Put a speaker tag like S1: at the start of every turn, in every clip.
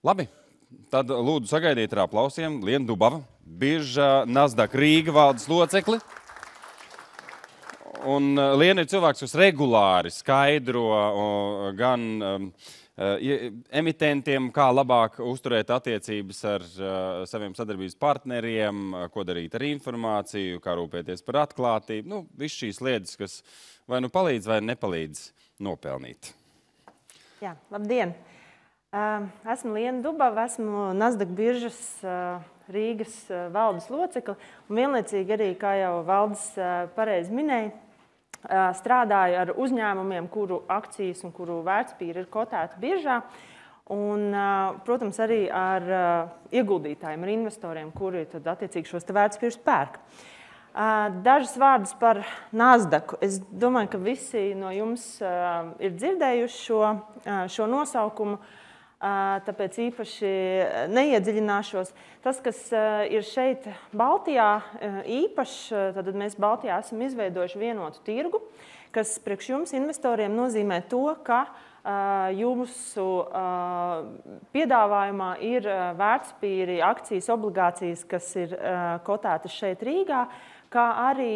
S1: Labi, tad lūdzu sagaidiet ar aplausiem Lienu Dubava, birža Nasdaq Rīga valdes locekli. Un Liena ir cilvēks, kas regulāri skaidro gan emitentiem, kā labāk uzturēt attiecības ar saviem sadarbības partneriem, ko darīt ar informāciju, kā rūpēties par atklātību. Nu, viss šīs lietas, kas vai nu palīdz, vai nepalīdz nopelnīt.
S2: Jā, labdien! Esmu Liena Dubava, esmu Nasdaq biržas Rīgas valdes locekle. Un vienlaicīgi arī, kā jau valdes pareizi minēja, strādāju ar uzņēmumiem, kuru akcijas un kuru vērtspapīri ir kotēti biržā. Un, protams, arī ar ieguldītājiem, ar investoriem, kuri tad attiecīgi šos vērtspapīrus pērk. Dažas vārdus par Nasdaqu. Es domāju, ka visi no jums ir dzirdējuši šo nosaukumu, tāpēc īpaši neiedziļināšos. Tas, kas ir šeit Baltijā īpašs, tad mēs Baltijā esam izveidojuši vienotu tirgu, kas priekš jums investoriem nozīmē to, ka jūsu piedāvājumā ir vērtspapīri, akcijas, obligācijas, kas ir kotētas šeit Rīgā, kā arī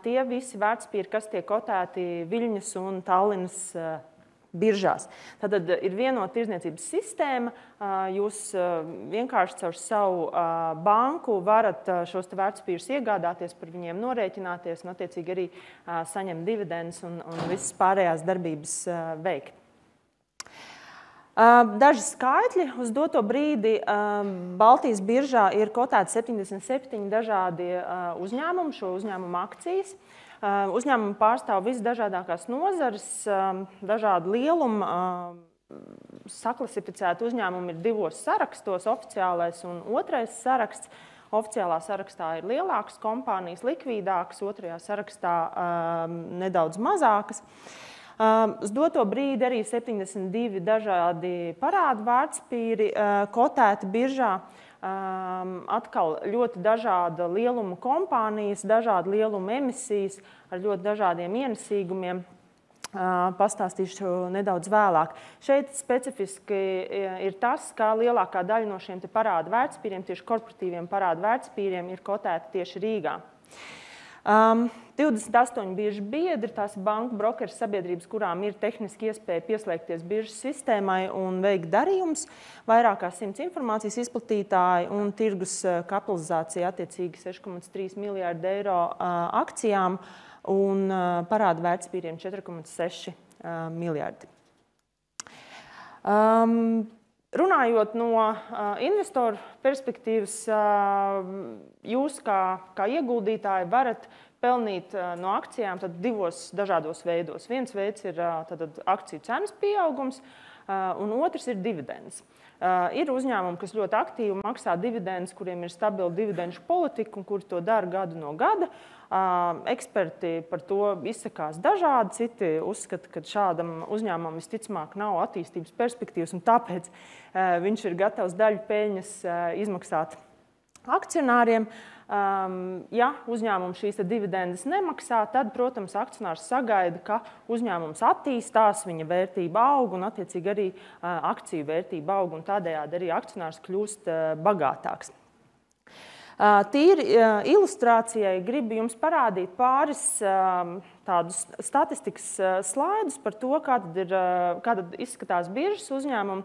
S2: tie visi vērtspapīri, kas tiek kotēti Viļņas un Tallinas biržās. Tātad ir vienota tirdzniecības sistēma. Jūs vienkārši caur savu banku varat šos vērtspapīrus iegādāties, par viņiem norēķināties un attiecīgi arī saņemt dividendus un visas pārējās darbības veikt. Daži skaitļi uz doto brīdi. Baltijas biržā ir kotēti 77 dažādi uzņēmumi, šo uzņēmumu akcijas. Uzņēmumi pārstāv visdažādākās nozares, dažādu lielumu. Saklasificēti uzņēmumi ir divos sarakstos, oficiālais un otrais saraksts. Oficiālā sarakstā ir lielākas kompānijas, likvīdākas, otrajā sarakstā nedaudz mazākas. Uz doto brīdi arī 72 dažādi parādu vērtspapīri kotēti biržā. Atkal ļoti dažāda lieluma kompānijas, dažāda lieluma emisijas ar ļoti dažādiem ienesīgumiem. Pastāstīšu nedaudz vēlāk. Šeit specifiski ir tas, ka lielākā daļa no šiem parādu vērtspapīriem, tieši korporatīviem parādu vērtspapīriem, ir kotēti tieši Rīgā. 28 biržu biedri, tās ir banku brokeru sabiedrības, kurām ir tehniski iespēja pieslēgties biržas sistēmai un veikt darījumus, vairāk kā 100 informācijas izplatītāji un tirgus kapitalizācija attiecīgi 6,3 miljārdi eiro akcijām un parādu vērtspapīriem 4,6 miljārdi. Runājot no investoru perspektīvas, jūs kā ieguldītāji varat pelnīt no akcijām divos dažādos veidos. Viens veids ir akciju cenas pieaugums, un otrs ir dividends. Ir uzņēmumi, kas ļoti aktīvi maksā dividendus, kuriem ir stabila dividendu politika un kuri to dara gadu no gada. Eksperti par to izsakās dažādi, citi uzskata, ka šādam uzņēmumam visticamāk nav attīstības perspektīvas, un tāpēc viņš ir gatavs daļu peļņas izmaksāt akcionāriem. Ja uzņēmums šīs dividendes nemaksā, tad, protams, akcionārs sagaida, ka uzņēmums attīstās, viņa vērtība aug un attiecīgi arī akciju vērtība aug, un tādējādi arī akcionārs kļūst bagātāks. Tīri ilustrācijai gribu jums parādīt pāris tādus statistikas slaidus par to, kā tad izskatās biržas uzņēmumi.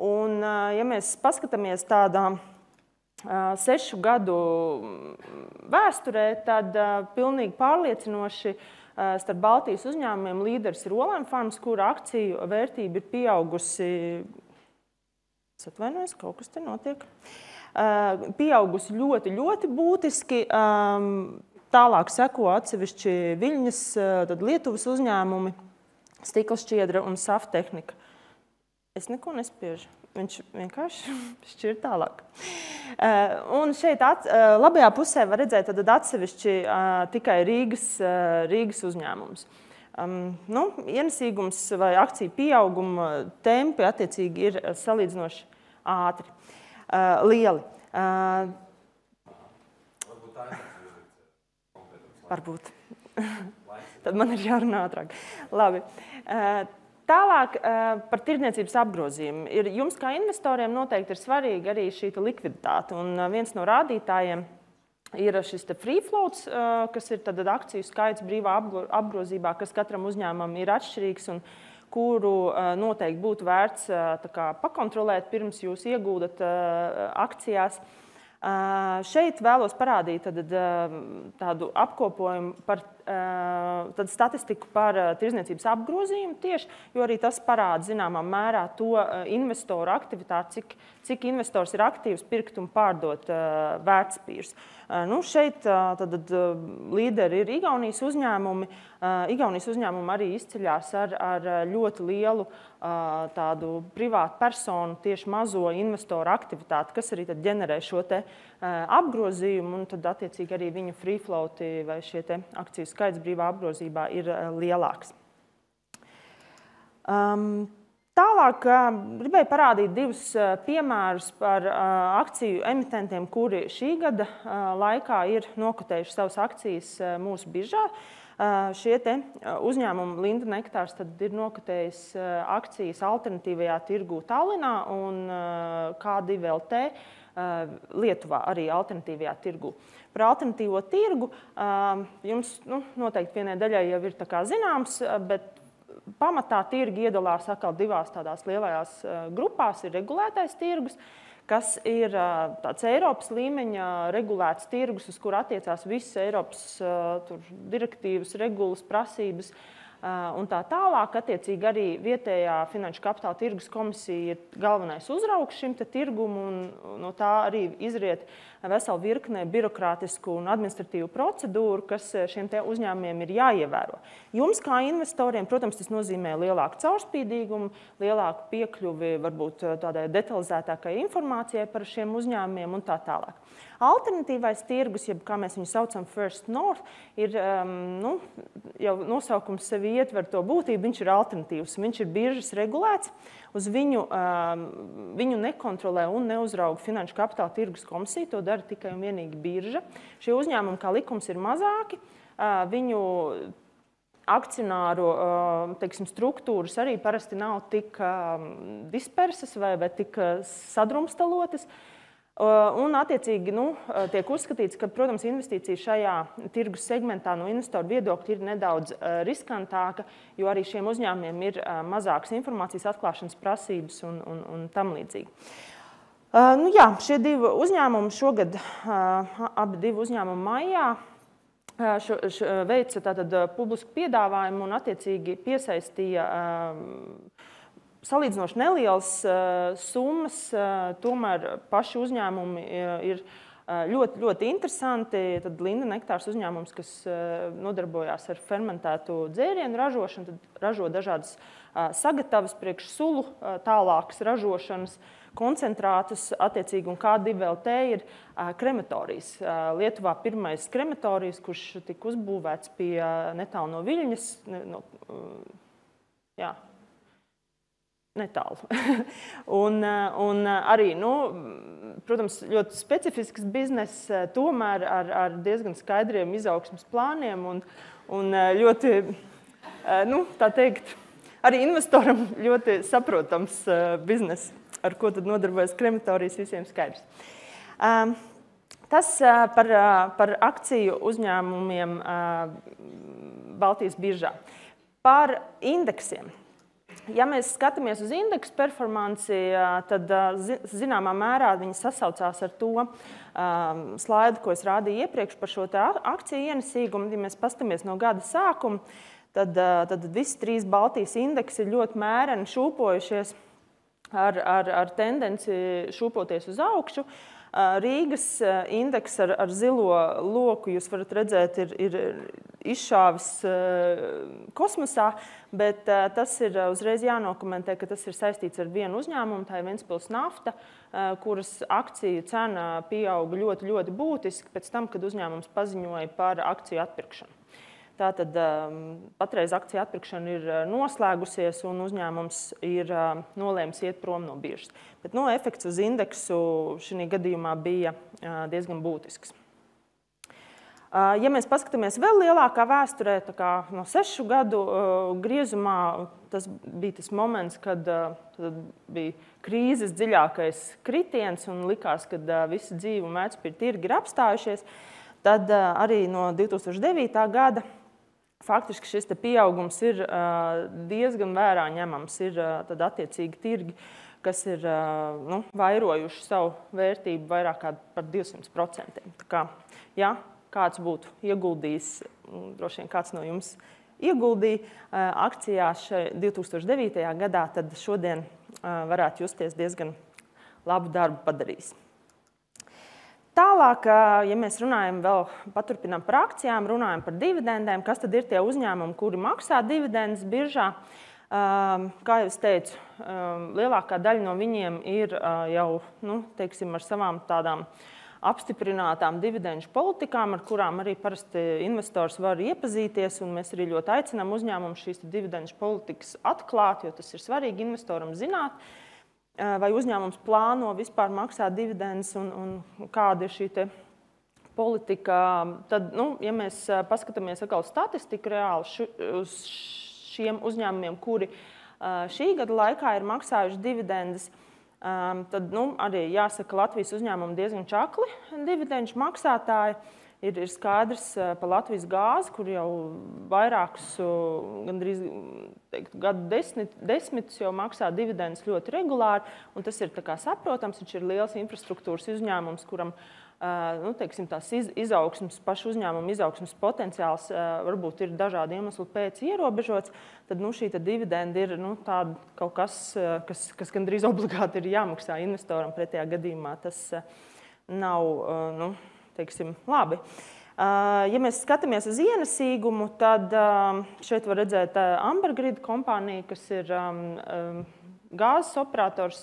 S2: Un, ja mēs paskatāmies tādā 6 gadu vēsturē, tad pilnīgi pārliecinoši starp Baltijas uzņēmumiem līderis ir Olēm Farms, kura akciju vērtība ir pieaugusi. Es atvainojos, kaut kas te notiek. Pieaugusi ļoti, ļoti būtiski. Tālāk seko atsevišķi Viļņas, tad Lietuvas uzņēmumi, Stiklšķiedra un Saftehnika. Es neko nespiežu. Viņš vienkārši šķir tālāk. Un šeit labajā pusē var redzēt atsevišķi tikai Rīgas uzņēmums. Ienesīgums vai akciju pieauguma tempi attiecīgi ir salīdzinoši ātri. Lieli. Varbūt. Tad man ir jārunā ātrāk. Labi. Tālāk par tirdzniecības apgrozījumu. Jums kā investoriem noteikti ir svarīga arī šī likviditāte. Un viens no rādītājiem ir šis free floats, kas ir tad akciju skaits brīvā apgrozībā, kas katram uzņēmumam ir atšķirīgs un kuru noteikti būtu vērts pakontrolēt pirms jūs iegūdat akcijās. Šeit vēlos parādīt tādu apkopojumu par statistiku par tirdzniecības apgrozījumu tieši, jo arī tas parāda zināmā mērā to investoru aktivitāti, cik investors ir aktīvs pirkt un pārdot vērtspapīrus. Šeit līderi ir Igaunijas uzņēmumi. Igaunijas uzņēmumi arī izceļās ar ļoti lielu tādu privātu personu, tieši mazo investoru aktivitāti, kas arī tad ģenerē šo te apgrozījumu, un tad attiecīgi arī viņu free floati vai šie te akciju skaits brīvā apgrozībā ir lielāks. Tālāk gribēju parādīt divus piemērus par akciju emitentiem, kuri šī gada laikā ir nokotējuši savas akcijas mūsu biržā. Šie te uzņēmumi Linda Nektārs tad ir nokotējis akcijas alternatīvajā tirgū Tallinā un K2LT Lietuvā arī alternatīvajā tirgū. Par alternatīvo tirgu jums noteikti vienai daļai jau ir zināms, bet pamatā tirgi iedalās atkal divās tādās lielajās grupās. Ir regulētais tirgus, kas ir tāds Eiropas līmeņa regulēts tirgus, uz kur attiecās visas Eiropas direktīvas, regulas, prasības un tā tālāk. Attiecīgi arī vietējā Finanšu kapitāla tirgus komisija ir galvenais uzraugs šim tirgumu, un no tā arī izriet vesela virkne birokrātisku un administratīvu procedūru, kas šiem te uzņēmumiem ir jāievēro. Jums kā investoriem, protams, tas nozīmē lielāku caurspīdīgumu, lielāku piekļuvi varbūt tādai detalizētākai informācijai par šiem uzņēmumiem un tā tālāk. Alternatīvais tirgus, jeb kā mēs viņu saucam First North, ir, jau nosaukums sevi ietver to būtību, viņš ir alternatīvs, viņš ir biržas regulēts, uz viņu nekontrolē un neuzrauga Finanšu kapitāla tirgus komisija, to dara tikai un vienīgi birža. Šie uzņēmumi, kā likums, ir mazāki, viņu akcionāru struktūras arī parasti nav tik dispersas vai tik sadrumstalotas. Un, attiecīgi, tiek uzskatīts, ka, protams, investīcija šajā tirgus segmentā no investoru viedokļa ir nedaudz riskantāka, jo arī šiem uzņēmumiem ir mazākas informācijas atklāšanas prasības un tam līdzīgi. Šie divi uzņēmumi šogad, abi divi uzņēmumi maijā, veica tātad publisku piedāvājumu un, attiecīgi, piesaistīja salīdzinoši nelielas summas, tomēr paši uzņēmumi ir ļoti, ļoti interesanti. Tad Linda Nektārs uzņēmums, kas nodarbojās ar fermentētu dzērienu ražošanu, tad ražo dažādas sagatavas priekš sulu tālākas ražošanas koncentrātus, attiecīgi, un K2LT ir krematorijas. Lietuvā pirmais krematorijas, kurš tika uzbūvēts pie netālu no Viļņas, netālu. un arī, protams, ļoti specifisks bizness, tomēr ar diezgan skaidriem izaugsmes plāniem un ļoti, tā teikt, arī investoram ļoti saprotams bizness, ar ko tad nodarbojas krematorijas, visiem skaidrs. Tas par akciju uzņēmumiem Baltijas biržā. Par indeksiem. Ja mēs skatāmies uz indeksu performanci, tad zināmā mērā viņi sasaucās ar to slaidu, ko es rādīju iepriekš par šo akciju ienesīgumu. Ja mēs paskatāmies no gada sākuma, tad visi trīs Baltijas indeksi ir ļoti mēreni šūpojušies ar tendenci šūpoties uz augšu. Rīgas indeks ar zilo loku, jūs varat redzēt, ir izšāvis kosmosā, bet tas ir uzreiz jānokomentē, ka tas ir saistīts ar vienu uzņēmumu, tā ir Ventspils nafta, kuras akciju cena pieauga ļoti, ļoti būtiski pēc tam, kad uzņēmums paziņoja par akciju atpirkšanu. Tātad patreiz akciju atpirkšana ir noslēgusies un uzņēmums ir nolēmis iet prom no biržas. Bet efekts uz indeksu šī gadījumā bija diezgan būtisks. Ja mēs paskatāmies vēl lielākā vēsturē, tā kā no 6 gadu griezumā, tas bija tas moments, kad bija krīzes dziļākais kritiens un likās, ka visi dzīve un vērtspapīra tirgi ir apstājušies, tad arī no 2009. Gada faktiski šis pieaugums ir diezgan vērā ņemams. Ir tad attiecīgi tirgi, kas ir vairojuši savu vērtību vairāk kā par 200%. Tā kā, ja kāds būtu ieguldījis, droši vien kāds no jums ieguldīja akcijās 2009. Gadā, tad šodien varētu justies diezgan labu darbu padarījis. Tālāk, ja mēs runājam vēl, paturpinām par akcijām, runājam par dividendēm, kas tad ir tie uzņēmumi, kuri maksā dividendes biržā. Kā jau es teicu, lielākā daļa no viņiem ir jau, teiksim, ar savām tādām apstiprinātām dividendu politikām, ar kurām arī parasti investors var iepazīties, un mēs arī ļoti aicinām uzņēmumus šīs dividendu politikas atklāt, jo tas ir svarīgi investoram zināt, vai uzņēmums plāno vispār maksāt dividendus un kāda ir šī politika. Tad, ja mēs paskatāmies atkal statistiku reāli uz šiem uzņēmumiem, kuri šī gada laikā ir maksājuši dividendes, tad arī jāsaka, Latvijas uzņēmumi diezgan čakli dividendu maksātāji. Ir skaidrs par Latvijas gāzi, kur jau vairākus, gandrīz gadu desmitus jau maksā dividendus ļoti regulāri, un tas ir saprotams, viņš ir liels infrastruktūras uzņēmums, kuram teiksim, tās pašu uzņēmumu izaugsmes potenciāls varbūt ir dažādi iemesli pēc ierobežots, tad šī dividenda ir tāda kaut kas gandrīz obligāti ir jāmaksā investoram, pretējā gadījumā tas nav, teiksim, labi. Ja mēs skatāmies uz ienesīgumu, tad šeit var redzēt Amber Grid kompāniju, kas ir gāzes operators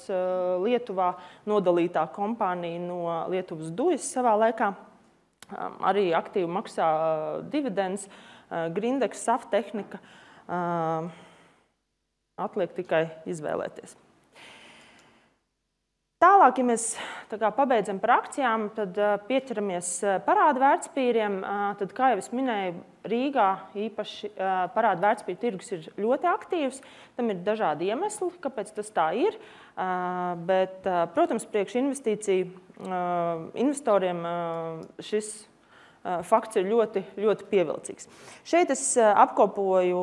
S2: Lietuvā, nodalītā kompānija no Lietuvas dujas savā laikā. Arī aktīvi maksā dividends, Grindex, Saftehnika. Atliek tikai izvēlēties. Tālāk, ja mēs pabeidzam par akcijām, tad pieķeramies parādu vērtspapīriem. Tad, kā jau es minēju, Rīgā īpaši parādu vērtspapīru tirgus ir ļoti aktīvs. Tam ir dažādi iemesli, kāpēc tas tā ir. Bet, protams, priekš investīciju investoriem šis fakts ir ļoti, ļoti pievilcīgs. Šeit es apkopoju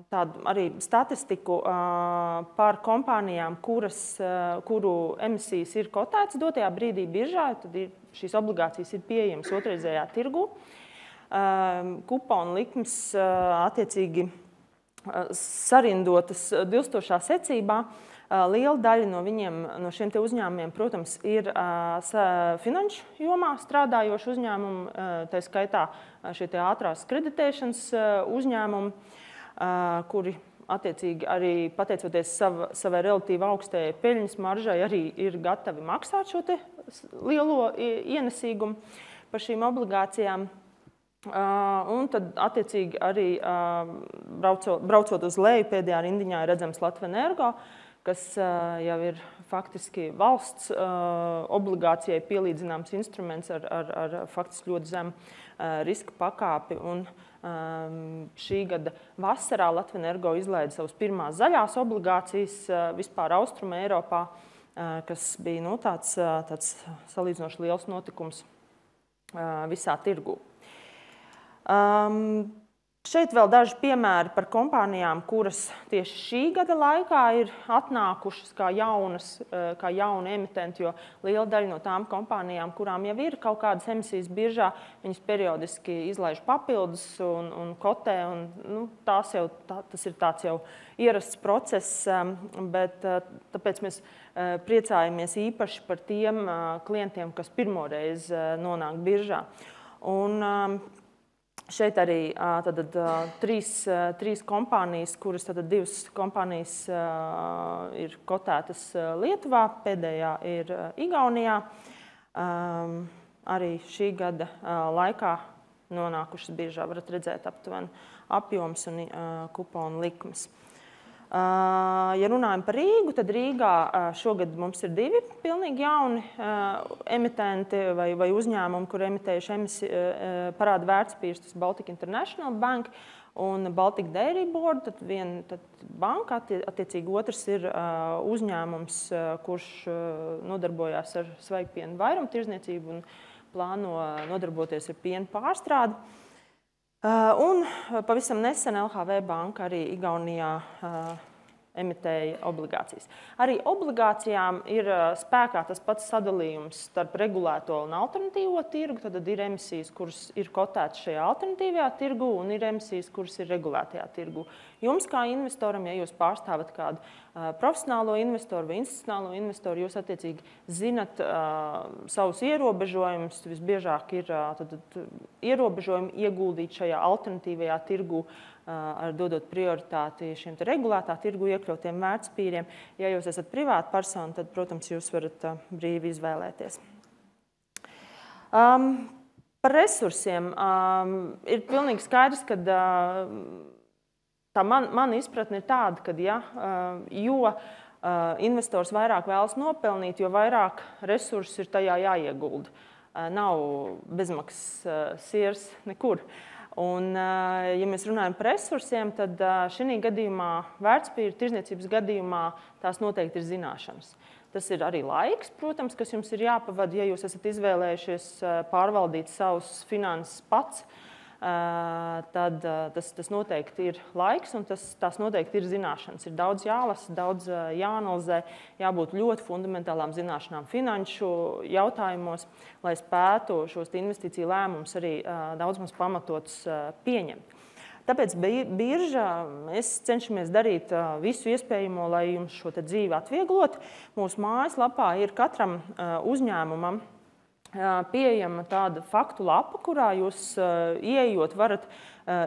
S2: tādu arī statistiku par kompānijām, kuru emisijas ir kotētas dotajā brīdī biržā. Tad šīs obligācijas ir pieejamas otrreizējā tirgu. Kuponu likmes attiecīgi sarindotas dilstošā secībā. Liela daļa no šiem uzņēmumiem, protams, ir finanšu jomā strādājoši uzņēmumi, tā skaitā šie ātrās kreditēšanas uzņēmumi, kuri attiecīgi arī pateicoties savai relatīvi augstajai peļņas maržai arī ir gatavi maksāt šo lielo ienesīgumu par šīm obligācijām. Un tad, attiecīgi, arī braucot uz leju, pēdējā rindiņā ir redzams Latvenergo, kas jau ir faktiski valsts obligācijai pielīdzināms instruments ar faktiski ļoti zemu riska pakāpi. Un šī gada vasarā Latvenergo izlaida savas pirmās zaļās obligācijas vispār Austruma Eiropā, kas bija tāds salīdzinoši liels notikums visā tirgū. Šeit vēl daži piemēri par kompānijām, kuras tieši šī gada laikā ir atnākušas kā jauni emitenti, jo liela daļa no tām kompānijām, kurām jau ir kaut kādas emisijas biržā, viņas periodiski izlaiž papildus un kotē, un tas ir tāds jau ierasts process, bet tāpēc mēs priecājamies īpaši par tiem klientiem, kas pirmoreiz nonāk biržā. Un šeit arī trīs kompānijas, kuras divas kompānijas ir kotētas Lietuvā, pēdējā ir Igaunijā. Arī šī gada laikā nonākušas biržā, varat redzēt aptuveni apjoms un kuponu likmes. Ja runājam par Rīgu, tad Rīgā šogad mums ir 2 pilnīgi jauni emitenti vai uzņēmumi, kur emitējuši parāda vērtspapīrus, tas Baltic International Bank un Baltic Dairy Board. Tad viena banka, attiecīgi otrs ir uzņēmums, kurš nodarbojās ar svaigpienu vairumtirdzniecību un plāno nodarboties ar piena pārstrādi. Un pavisam nesen LHV banka arī Igaunijā emitēja obligācijas. Arī obligācijām ir spēkā tas pats sadalījums starp regulēto un alternatīvo tirgu. Tad ir emisijas, kuras ir kotētas šajā alternatīvajā tirgu, un ir emisijas, kuras ir regulētajā tirgu. Jums kā investoram, ja jūs pārstāvat kādu profesionālo investoru vai institucionālo investoru, jūs attiecīgi zinat savus ierobežojumus. Visbiežāk ir ierobežojumi ieguldīt šajā alternatīvajā tirgu, dodot prioritāti šiem regulētā tirgu iekļautiem vērtspapīriem. Ja jūs esat privāta persona, tad, protams, jūs varat brīvi izvēlēties. Par resursiem ir pilnīgi skaidrs, ka tā mana izpratne ir tāda, ka jo investors vairāk vēlas nopelnīt, jo vairāk resursu ir tajā jāiegulda. Nav bezmaksas siers nekur. Un, ja mēs runājam par resursiem, tad šī gadījumā, vērtspapīru tirdzniecības gadījumā, tās noteikti ir zināšanas. Tas ir arī laiks, protams, kas jums ir jāpavada, ja jūs esat izvēlējušies pārvaldīt savus finanses pats. Tad tas noteikti ir laiks un tās noteikti ir zināšanas. Ir daudz jālasa, daudz jāanalizē, jābūt ļoti fundamentālām zināšanām finanšu jautājumos, lai spētu šos investīciju lēmumus arī daudz maz pamatotus pieņemt. Tāpēc birža mēs cenšamies darīt visu iespējamo, lai jums šo dzīvi atvieglot. Mūsu mājaslapā ir katram uzņēmumam pieejama tāda faktu lapa, kurā jūs ieejot varat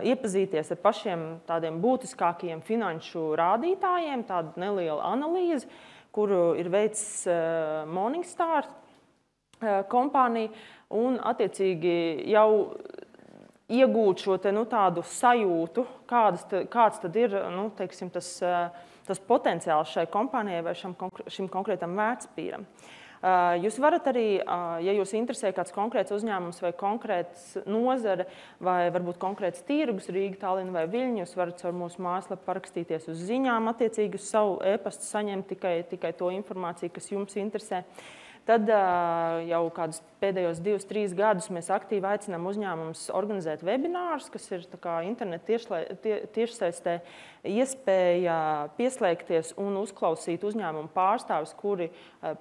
S2: iepazīties ar pašiem tādiem būtiskākajiem finanšu rādītājiem, tādu nelielu analīzi, kuru ir veicis Morningstar kompānija, un attiecīgi jau iegūt šo tādu sajūtu, kāds tad ir teiksim, tas potenciāls šai kompānijai vai šim konkrētam vērtspapīram. Jūs varat arī, ja jūs interesē kāds konkrēts uzņēmums vai konkrēts nozare vai varbūt konkrēts tirgus, Rīga, Tallina vai Viļņa, jūs varat caur mūsu mājaslapu parakstīties uz ziņām, attiecīgi uz savu e-pastu saņemt tikai to informāciju, kas jums interesē. Tad jau kādus pēdējos 2-3 gadus mēs aktīvi aicinām uzņēmumus organizēt webinārus, kas ir interneta tiešsaistē iespēja pieslēgties un uzklausīt uzņēmumu pārstāvis, kuri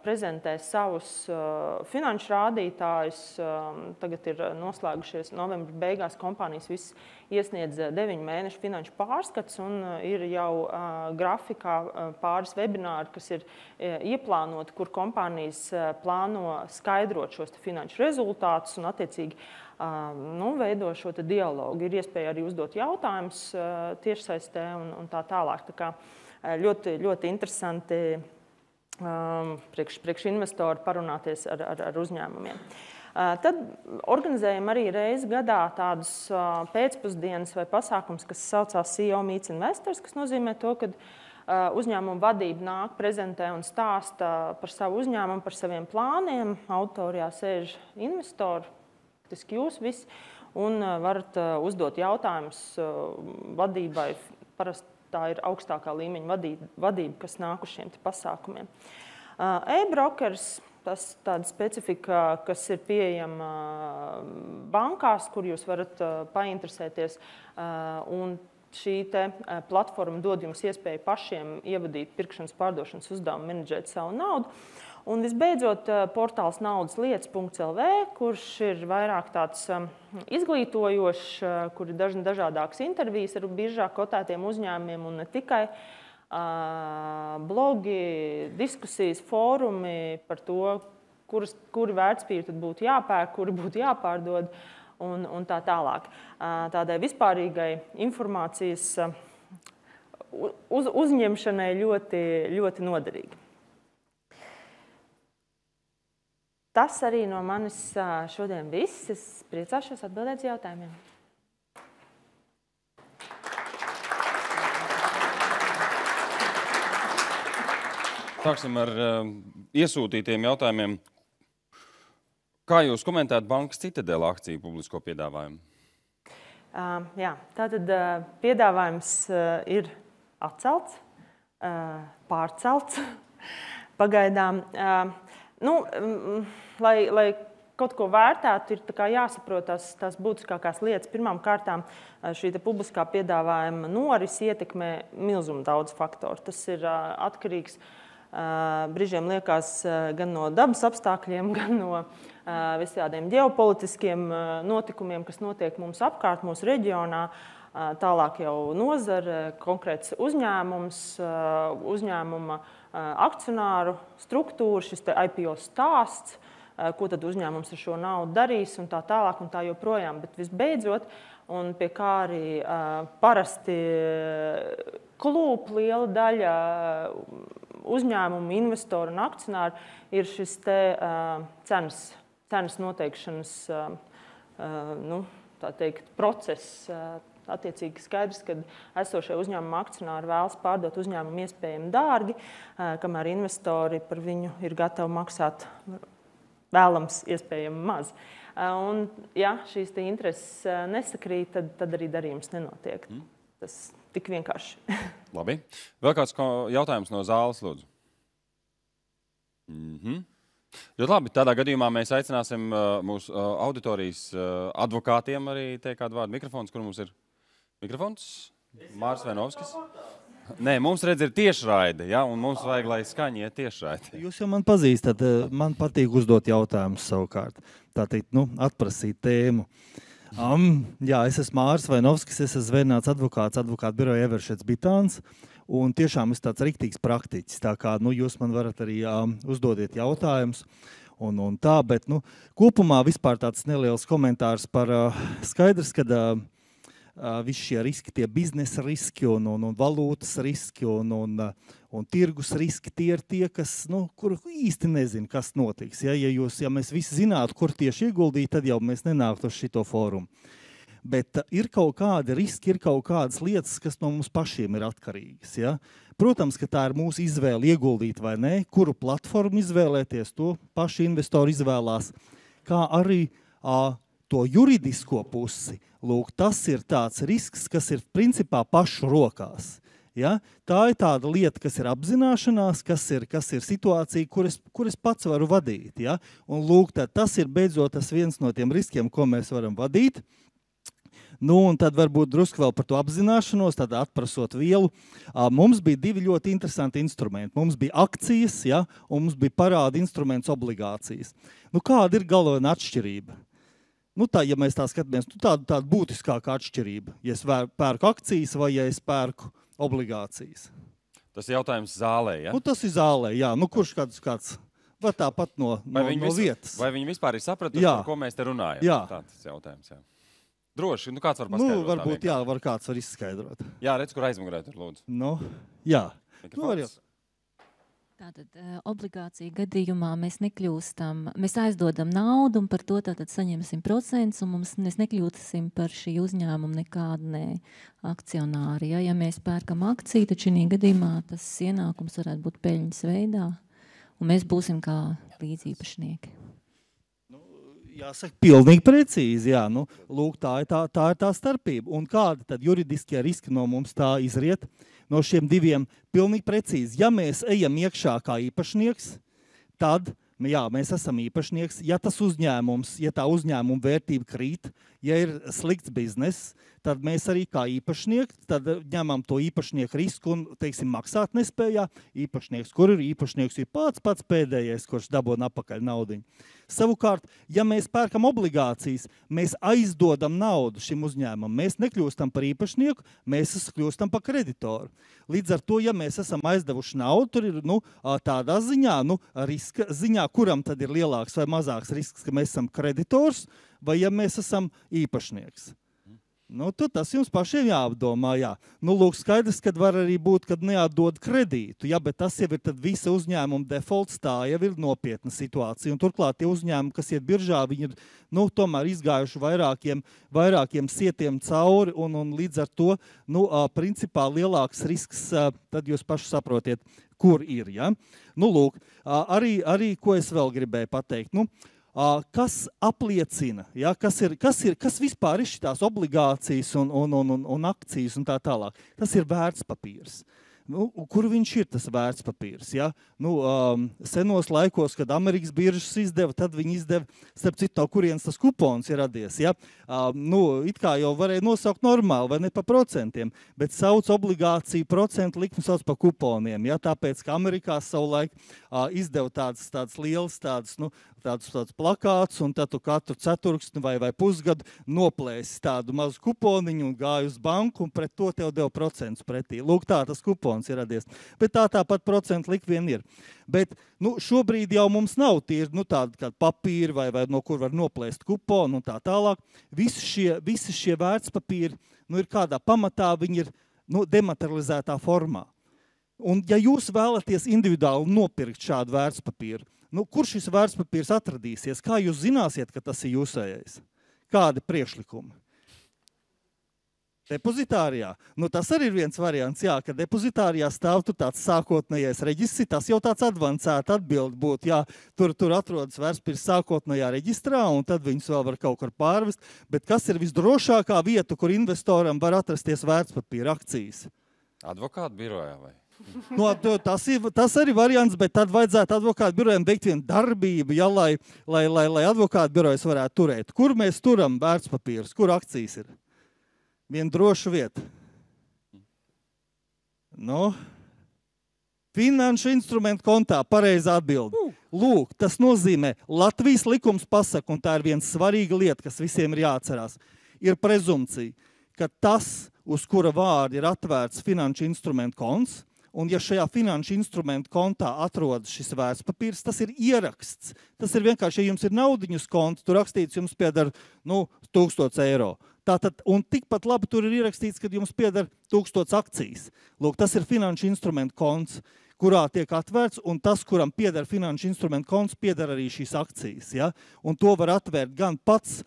S2: prezentē savus finanšu rādītājus. Tagad ir noslēgušies novembra beigās, kompānijas viss iesniedz 9 mēnešu finanšu pārskats un ir jau grafikā pāris webināri, kas ir ieplānoti, kur kompānijas plāno skaidrot šos finanšu rezultātus un attiecīgi veido šo dialogu. Ir iespēja arī uzdot jautājumus tiešsaistē un tā tālāk. Tā kā ļoti, ļoti interesanti priekš investori parunāties ar uzņēmumiem. Tad organizējam arī reizi gadā tādus pēcpusdienas vai pasākums, kas saucās CEO Meets Investors, kas nozīmē to, ka uzņēmuma vadība nāk, prezentē un stāsta par savu uzņēmumu, par saviem plāniem. Autorijā sēž investori, faktiski jūs visi, un varat uzdot jautājumus vadībai. Parasti tā ir augstākā līmeņa vadība, kas nāk uz šiem pasākumiem. E-brokers, tas tāda specifika, kas ir pieejama bankās, kur jūs varat painteresēties, un šī platforma dod jums iespēju pašiem ievadīt pirkšanas pārdošanas uzdevumu, menedžēt savu naudu. Un visbeidzot, portāls naudaslietas.lv, kurš ir vairāk tāds izglītojošs, kur ir dažādākas intervijas ar biržā kotētiem uzņēmumiem un ne tikai. Blogi, diskusijas, fórumi par to, kuri vērtspapīri tad būtu jāpērk, kuri būtu jāpārdod un tā tālāk. Tādai vispārīgai informācijas uzņemšanai ļoti, ļoti noderīgi. Tas arī no manis šodien viss. Es priecāšos atbildēt uz jautājumiem.
S1: Sāksim ar iesūtītiem jautājumiem. Kā jūs komentētu bankas Citadela akciju publisko piedāvājumu?
S2: Jā, tātad piedāvājums ir atcelts, pārcelts pagaidām. Lai kaut ko vērtētu, ir jāsaprot tās būtiskākās lietas. Pirmām kārtām šī publiskā piedāvājuma norisi ietekmē milzumu daudz faktoru. Tas ir atkarīgs, brīžiem liekas, gan no dabas apstākļiem, gan no visādiem ģeopolitiskiem notikumiem, kas notiek mums apkārt, mūsu reģionā. Tālāk jau nozare, konkrēts uzņēmums, uzņēmuma akcionāru struktūra, šis te IPO stāsts, ko tad uzņēmums ar šo naudu darīs un tā tālāk un tā joprojām. Bet visbeidzot, un pie kā arī parasti klūp liela daļa uzņēmumu, investoru un akcionāru, ir šis te cenas noteikšanas tā teikt, process. Attiecīgi skaidrs, ka esošie uzņēmuma akcionāri vēlas pārdot uzņēmumu iespējami dārgi, kamēr investori par viņu ir gatavi maksāt vēlams iespējami maz. Un, ja šīs intereses nesakrīt, tad arī darījums nenotiek. Tas tik vienkārši.
S1: Labi. Vēl kāds jautājums no zāles, lūdzu? Ļoti labi. Tādā gadījumā mēs aicināsim mūsu auditorijas advokātiem arī teikt kādu vārdu. Mikrofons, kur mums ir? Mikrofons? Mārs Vainovskis? Nē, mums redz ir tiešraide, ja? Un mums vajag, lai skaņa iet tiešraide.
S3: Jūs jau man pazīstat, man patīk uzdot jautājumus savukārt. Tā teikt, atprasīt tēmu. Jā, es esmu Mārs Vainovskis, es esmu zvērnāts advokāts, advokātu biroja Everšets Bitāns. Un tiešām es tāds riktīgs praktiķis, tā kā jūs man varat arī uzdodiet jautājumus un tā, bet kopumā vispār tāds neliels komentārs par skaidrs, kad visi šie riski, tie biznesa riski un valūtas riski un tirgus riski, tie ir tie, kas, kur īsti nezinu, kas notiks. Ja mēs visi zinātu, kur tieši ieguldīt, tad jau mēs nenāktu uz šito fórumu. Bet ir kaut kādi riski, ir kaut kādas lietas, kas no mums pašiem ir atkarīgas. Ja? Protams, ka tā ir mūsu izvēle ieguldīt vai nē, kuru platformu izvēlēties, to paši investori izvēlās, kā arī to juridisko pusi. Lūk, tas ir tāds risks, kas ir principā pašu rokās. Ja? Tā ir tāda lieta, kas ir apzināšanās, kas ir situācija, kur es pats varu vadīt. Ja? Un lūk, tas ir beidzot tas viens no tiem riskiem, ko mēs varam vadīt. Un tad varbūt drusku vēl par to apzināšanos, tad atprasot vielu. Mums bija divi ļoti interesanti instrumenti. Mums bija akcijas, ja, un mums bija parāda instruments obligācijas. Kāda ir galvenā atšķirība? Ja mēs tā skatāmies, tāda būtiskāka atšķirība. Ja es pērku akcijas vai ja es pērku obligācijas.
S1: Tas ir jautājums zālē, ja?
S3: Tas ir zālē, jā. Kurš kāds vai tāpat no vietas.
S1: Vai viņi vispār ir sapratuši, par ko mēs te runājam?
S3: Jā.
S1: Tāds jautājums, jā. Droši, kāds var paskaidrot?
S3: Varbūt, jā, kāds var izskaidrot.
S1: Jā, redz, kur aizmugurē tur, lūdzu.
S3: Jā.
S4: Tātad obligācija gadījumā mēs nekļūstam, mēs aizdodam naudu un par to tātad saņemsim procentus un mēs nekļūsim par šī uzņēmuma nekādu akcionāri. Ja mēs pērkam akciju, tad šī gadījumā tas ienākums varētu būt peļņas veidā un mēs būsim kā līdzīpašnieki.
S3: Jāsaka, pilnīgi precīzi, jā. Lūk, tā ir tā starpība. Un kādi tad juridiskie riski no mums tā izriet? No šiem diviem pilnīgi precīzi. Ja mēs ejam iekšā kā īpašnieks, tad mēs esam īpašnieks. Ja tas uzņēmums, ja tā uzņēmuma vērtība krīt, ja ir slikts bizness, tad mēs arī kā īpašnieki tad ņemam to īpašnieku risku un, teiksim, maksāt nespējā. Īpašnieks, kur ir īpašnieks, ir pats pēdējais, kurš dabūna apakaļ naudiņu. Savukārt, ja mēs pērkam obligācijas, mēs aizdodam naudu šim uzņēmumam. Mēs nekļūstam par īpašnieku, mēs kļūstam par kreditoru. Līdz ar to, ja mēs esam aizdevuši naudu, tur ir tādā ziņā, riska ziņā, kuram tad ir lielāks vai mazāks risks, ka mēs esam kreditors vai ja mēs esam īpašnieks. Tas jums pašiem jāapdomā, jā. Lūk, skaidrs, kad var arī būt, kad neatdod kredītu, jā, bet tas jau ir tad visa uzņēmuma defaults, tā jau ir nopietna situācija. Un turklāt tie uzņēmumi, kas iet biržā, viņi ir, tomēr izgājuši vairākiem sietiem cauri, un līdz ar to, principā lielāks risks, tad jūs paši saprotiet, kur ir. Ja? Nu, lūk, arī, ko es vēl gribēju pateikt. Nu, kas apliecina, ja? Kas vispār ir šitās obligācijas un akcijas un tā tālāk? Tas ir vērtspapīrs. Nu, kur viņš ir tas vērtspapīrs? Ja? Nu, senos laikos, kad Amerikas biržas izdeva, tad viņi izdeva, starp citu, no kurienes tas kupons ir radies. Ja? Nu, it kā jau varēja nosaukt normāli, vai ne pa procentiem, bet sauc obligāciju procentu likmi sauc pa kuponiem. Ja? Tāpēc, ka Amerikā savulaik izdeva tāds liels tāds plakāts, un tad tu katru ceturksni vai pusgadu noplēsi tādu mazu kuponiņu un gāji uz banku, un pret to tev deva procentus pretī. Lūk, tā tas kupons ir radies. Bet tāpat procentu likvien ir. Bet šobrīd jau mums nav tīri tādi kā papīri vai no kur var noplēst kuponu un tā tālāk. Visi šie vērtspapīri ir kādā pamatā, viņi ir dematerializētā formā. Un ja jūs vēlaties individuāli nopirkt šādu vērtspapīru, kur šis vērtspapīrs atradīsies? Kā jūs zināsiet, ka tas ir jūsējais? Kādi priekšlikumi? Depozitārijā. Tas arī ir viens variants, jā, ka depozitārijā stāv tāds sākotnējais reģistrs, tas jau tāds advancēta atbildi būtu, jā, tur atrodas vērtspapīrs sākotnējā reģistrā, un tad viņus vēl var kaut kur pārvest, bet kas ir visdrošākā vieta, kur investoram var atrasties vērtspapīra akcijas?
S1: Advokātu birojā vai?
S3: Tas arī variants, bet tad vajadzētu advokātu birojiem veikt vienu darbību, ja, lai advokātu birojas varētu turēt. Kur mēs turam vērtspapīrus? Kur akcijas ir? Viena droša vieta. Finanšu instrumentu kontā, pareizā atbilde. Lūk, tas nozīmē, Latvijas likums pasaka, un tā ir viena svarīga lieta, kas visiem ir jāatcerās, ir prezumcija, ka tas, uz kura vārda ir atvērts finanšu instrumentu konts, un ja šajā finanšu instrumentu kontā atrodas šis vērtspapīrs, tas ir ieraksts. Tas ir vienkārši, ja jums ir naudiņas konts, tur rakstīts, jums pieder 1000 eiro. Tātad, un tikpat labi tur ir ierakstīts, kad jums pieder 1000 akcijas. Lūk, tas ir finanšu instrumentu konts, kurā tiek atvērts, un tas, kuram pieder finanšu instrumentu konts, pieder arī šīs akcijas. Ja? Un to var atvērt gan pats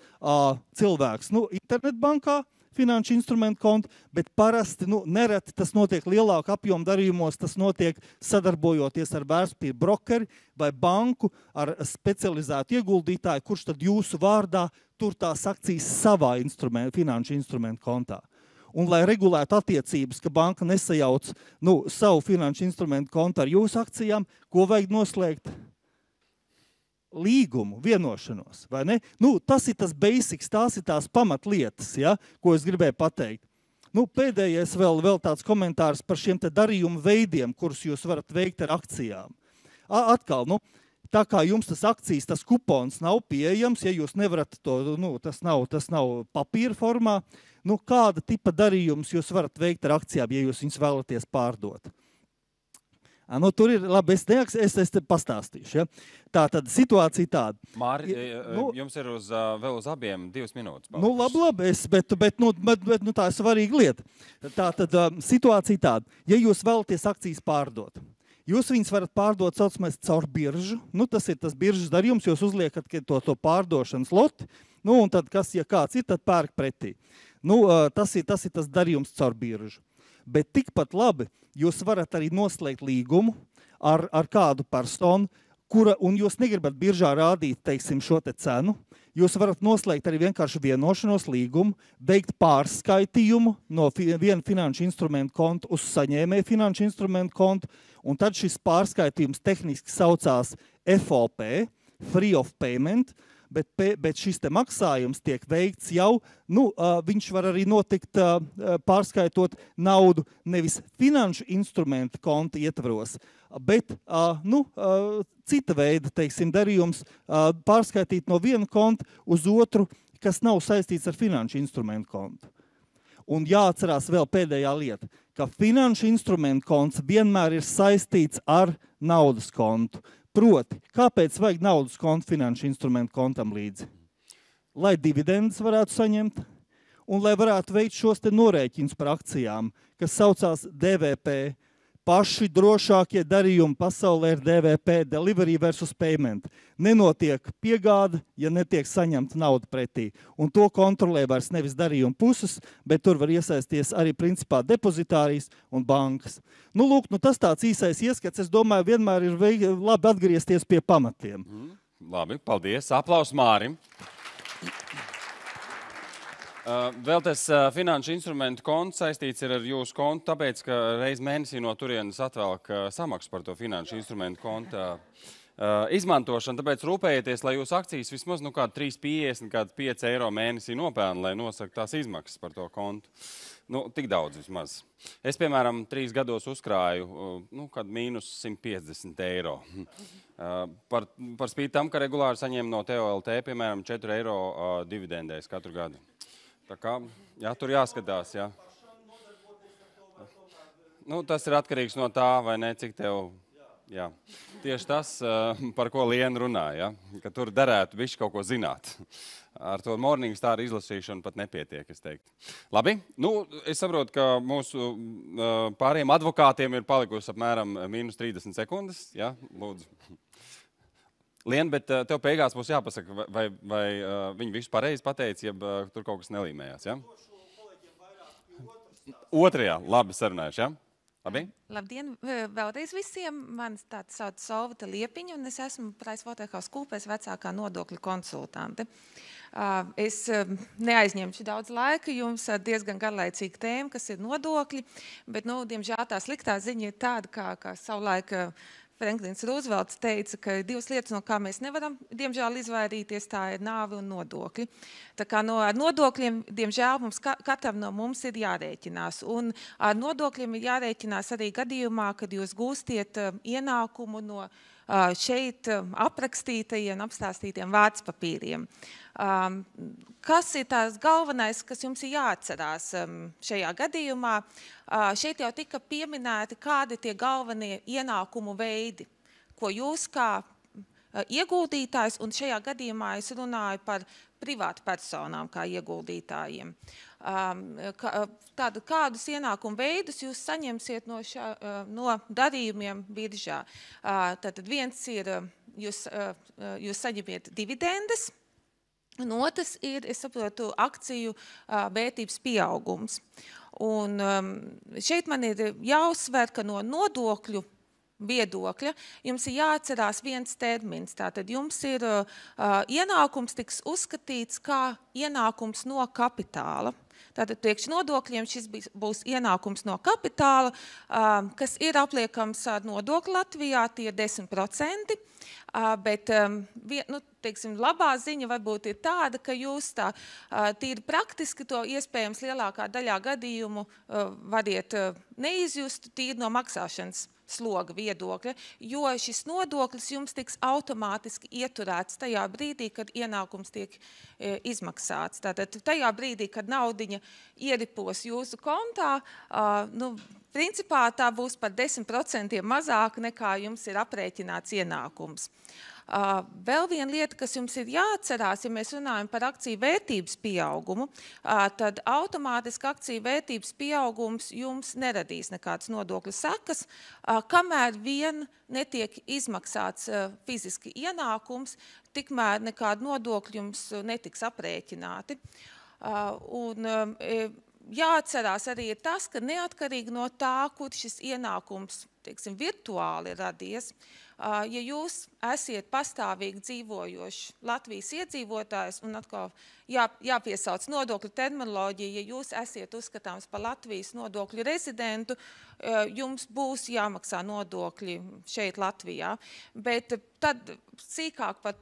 S3: cilvēks internetbankā, finanšu instrumentu kontu, bet parasti, nereti tas notiek lielāku apjomu darījumos, tas notiek sadarbojoties ar vērtspapīru brokeri vai banku ar specializētu ieguldītāju, kurš tad jūsu vārdā tur tās akcijas savā finanšu instrumentu kontā. Un lai regulētu attiecības, ka banka nesajauc savu finanšu instrumentu kontu ar jūsu akcijām, ko vajag noslēgt? Līgumu, vienošanos, vai ne? Tas ir tas basics, tās ir tās pamatlietas, ja, ko es gribēju pateikt. Pēdējais vēl tāds komentārs par šiem te darījumu veidiem, kurus jūs varat veikt ar akcijām. Atkal, tā kā jums tas akcijas, tas kupons nav pieejams, ja jūs nevarat to, tas nav papīra formā, kāda tipa darījums jūs varat veikt ar akcijām, ja jūs viņus vēlaties pārdot? Tur ir, labi, es te pastāstīšu. Ja? Tā tad situācija tāda.
S1: Māri, jums ir vēl uz abiem 2 minūtes.
S3: Labi, bet tā ir svarīga lieta. Tā tad situācija tāda. Ja jūs vēlaties akcijas pārdot, jūs viņas varat pārdot saucamais caur biržu. Tas ir tas biržas darījums, jūs uzliekat to pārdošanas loti, un tad, ja kāds ir, tad pērk pretī. Tas ir tas darījums caur biržu. Bet tikpat labi jūs varat arī noslēgt līgumu ar kādu personu, un jūs negribat biržā rādīt, teiksim, šo te cenu. Jūs varat noslēgt arī vienkārši vienošanos līgumu, veikt pārskaitījumu no viena finanšu instrumentu konta uz saņēmēju finanšu instrumentu kontu, un tad šis pārskaitījums tehniski saucās FOP, Free of Payment, bet šis te maksājums tiek veikts jau, viņš var arī notikt pārskaitot naudu nevis finanšu instrumentu konta ietvaros, bet cita veida, teiksim, darījums pārskaitīt no viena konta uz otru, kas nav saistīts ar finanšu instrumentu kontu. Un jāatcerās vēl pēdējā lieta, ka finanšu instrumentu konts vienmēr ir saistīts ar naudas kontu. Proti, kāpēc vajag naudas kontu finanšu instrumentu kontam līdzi? Lai dividendes varētu saņemt un lai varētu veikt šos te norēķins par akcijām, kas saucās DVP, paši drošākie darījumi pasaulē ir DVP, delivery versus payment. Nenotiek piegāda, ja netiek saņemta nauda pretī. Un to kontrolē vairs nevis darījuma puses, bet tur var iesaisties arī principā depozitārijas un bankas. Nu, lūk, tas tāds īsais ieskats. Es domāju, vienmēr ir labi atgriezties pie pamatiem.
S1: Labi, paldies. Aplaus Mārim. Vēl tas finanšu instrumentu konts saistīts ir ar jūsu kontu, tāpēc, ka reiz mēnesī no turienes atvelk samaksu par to finanšu instrumentu konta izmantošanu. Tāpēc rūpējieties, lai jūsu akcijas vismaz kādu 3,50, kādu 5 eiro mēnesī nopelna, lai nosaka tās izmaksas par to kontu. Tik daudz vismaz. Es, piemēram, 3 gados uzkrāju kādu mīnus 150 eiro. Par spīti tam, ka regulāri saņēmu no TOLT, piemēram, 4 eiro dividendēs katru gadu. Tā kā, jā, tur jāskatās, jā. Tas ir atkarīgs no tā, vai ne, cik tev, jā. Tieši tas, par ko Liena runā, jā, ka tur derētu bišķi kaut ko zināt. Ar to Morningstar izlasīšanu pat nepietiek, es teiktu. Labi, es saprotu, ka mūsu pāriem advokātiem ir palikusi apmēram minus 30 sekundes, jā, lūdzu. Lien, bet tev beigās būs jāpasaka, vai viņi visu pareizi pateica, ja tur kaut kas nelīmējās, ja? Otrajā, labi sarunājuši, ja? Labi?
S5: Labdien, vēlreiz visiem. Mani tāds sauc Solvita Liepiņa, un es esmu PricewaterhouseCoopers vecākā nodokļu konsultante. Es neaizņemšu daudz laika, jums diezgan garlaicīga tēma, kas ir nodokļi, bet, diemžēl tā sliktā ziņa ir tāda, kā savulaik Franklins Roosevelts teica, ka ir 2 lietas, no kā mēs nevaram, diemžēl, izvairīties, tā ir nāve un nodokļi. Tā kā ar nodokļiem, diemžēl, katram no mums ir jārēķinās. Un ar nodokļiem ir jārēķinās arī gadījumā, kad jūs gūstiet ienākumu no šeit aprakstītajiem, apstāstītiem vērtspapīriem. Kas ir tās galvenais, kas jums ir jāatcerās šajā gadījumā? Šeit jau tika pieminēti, kādi tie galvenie ienākumu veidi, ko jūs kā ieguldītājs, un šajā gadījumā es runāju par privātu personām kā ieguldītājiem. Kādus ienākumu veidus jūs saņemsiet no darījumiem biržā? Tātad viens ir, jūs saņemiet dividendes, un otrs ir, es saprotu, akciju vērtības pieaugums. Un šeit man ir jāuzsver, ka no nodokļu viedokļa jums ir jāatcerās viens termins. Tātad jums ir ienākums tiks uzskatīts kā ienākums no kapitāla. Tātad priekš nodokļiem šis būs ienākums no kapitāla, kas ir apliekams ar nodokli Latvijā, tie ir 10%. Bet, teiksim, labā ziņa varbūt ir tāda, ka jūs tā tīri praktiski to iespējams lielākā daļā gadījumu variet neizjust tīri no maksāšanas sloga viedokļa, jo šis nodoklis jums tiks automātiski ieturēts tajā brīdī, kad ienākums tiek izmaksāts. Tātad tajā brīdī, kad naudiņa ieripos jūsu kontā, principā tā būs par 10% mazāk nekā jums ir aprēķināts ienākums. Vēl viena lieta, kas jums ir jāatcerās, ja mēs runājam par akciju vērtības pieaugumu, tad automātiski akciju vērtības pieaugums jums neradīs nekādas nodokļu sekas, kamēr vien netiek izmaksāts fiziski ienākums, tikmēr nekāda nodokļa jums netiks aprēķināti. Un jāatcerās arī ir tas, ka neatkarīgi no tā, kur šis ienākums, teiksim, virtuāli radies, ja jūs esiet pastāvīgi dzīvojoši Latvijas iedzīvotājs, un atkal jāpiesauc nodokļu terminoloģija, ja jūs esiet uzskatāms par Latvijas nodokļu rezidentu, jums būs jāmaksā nodokļi šeit Latvijā. Bet tad sīkāk par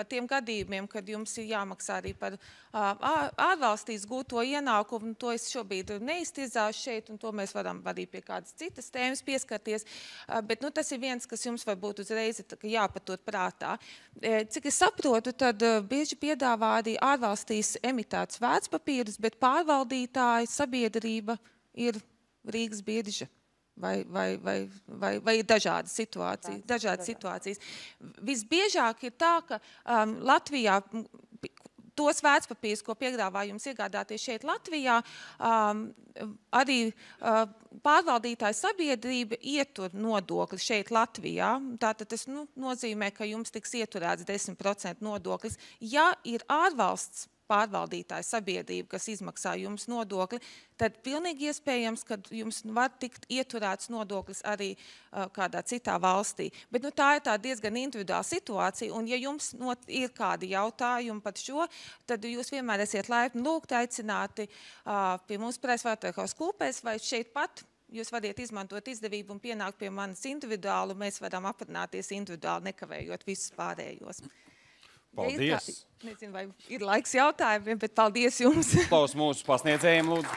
S5: tiem gadījumiem, kad jums ir jāmaksā arī par ārvalstīs gūto ienākumu, to es šobrīd neiztirzāšu šeit, un to mēs varam arī pie kādas citas tēmas pieskarties. Bet tas ir viens, kas jums varbūt uzreiz ir jāpatur prātā. Cik es saprotu, tad bieži piedāvā arī ārvalstīs emitētus vērtspapīrus, bet pārvaldītāja sabiedrība ir Rīgas birža. Vai ir dažādas situācijas. Visbiežāk ir tā, ka Latvijā tos vērtspapīrus, ko piedāvā jums iegādāties šeit Latvijā, arī pārvaldītāja sabiedrība ietur nodokli šeit Latvijā. Tātad tas nozīmē, ka jums tiks ieturēts 10% nodoklis. Ja ir ārvalsts pārvaldītāja sabiedrība, kas izmaksā jums nodokli, tad pilnīgi iespējams, ka jums var tikt ieturēts nodoklis arī kādā citā valstī. Bet tā ir tā diezgan individuāla situācija, un ja jums ir kādi jautājumi par šo, tad jūs vienmēr esiet laipni lūgt aicināti pie mums Presvētākās Klūpēs vai šeit pat. Jūs varat izmantot izdevību un pienākt pie manis individuāli, un mēs varam aprunāties individuāli, nekavējot visus pārējos.
S1: Paldies!
S5: Ja nezinu, vai ir laiks jautājumiem, bet paldies jums!
S1: Klaus mūsu pasniedzējiem, lūdzu.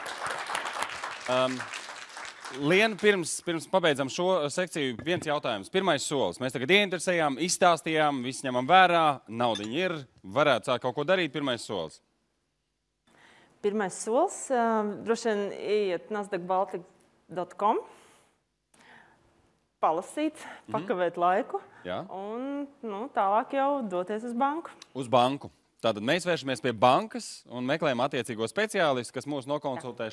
S1: Liena, pirms pabeidzam šo sekciju, viens jautājums. Pirmais solis. Mēs tagad ieinteresējām, izstāstījām, visi ņemam vērā, naudiņa ir, varētu sākt kaut ko darīt. Pirmais solis.
S2: Pirmais solis, droši vien ieiet nasdaqbaltic.com, palasīt, pakavēt laiku un tālāk jau doties uz banku.
S1: Uz banku. Tātad mēs vēršamies pie bankas un meklējam attiecīgo speciālistu, kas mūs nokonsultē.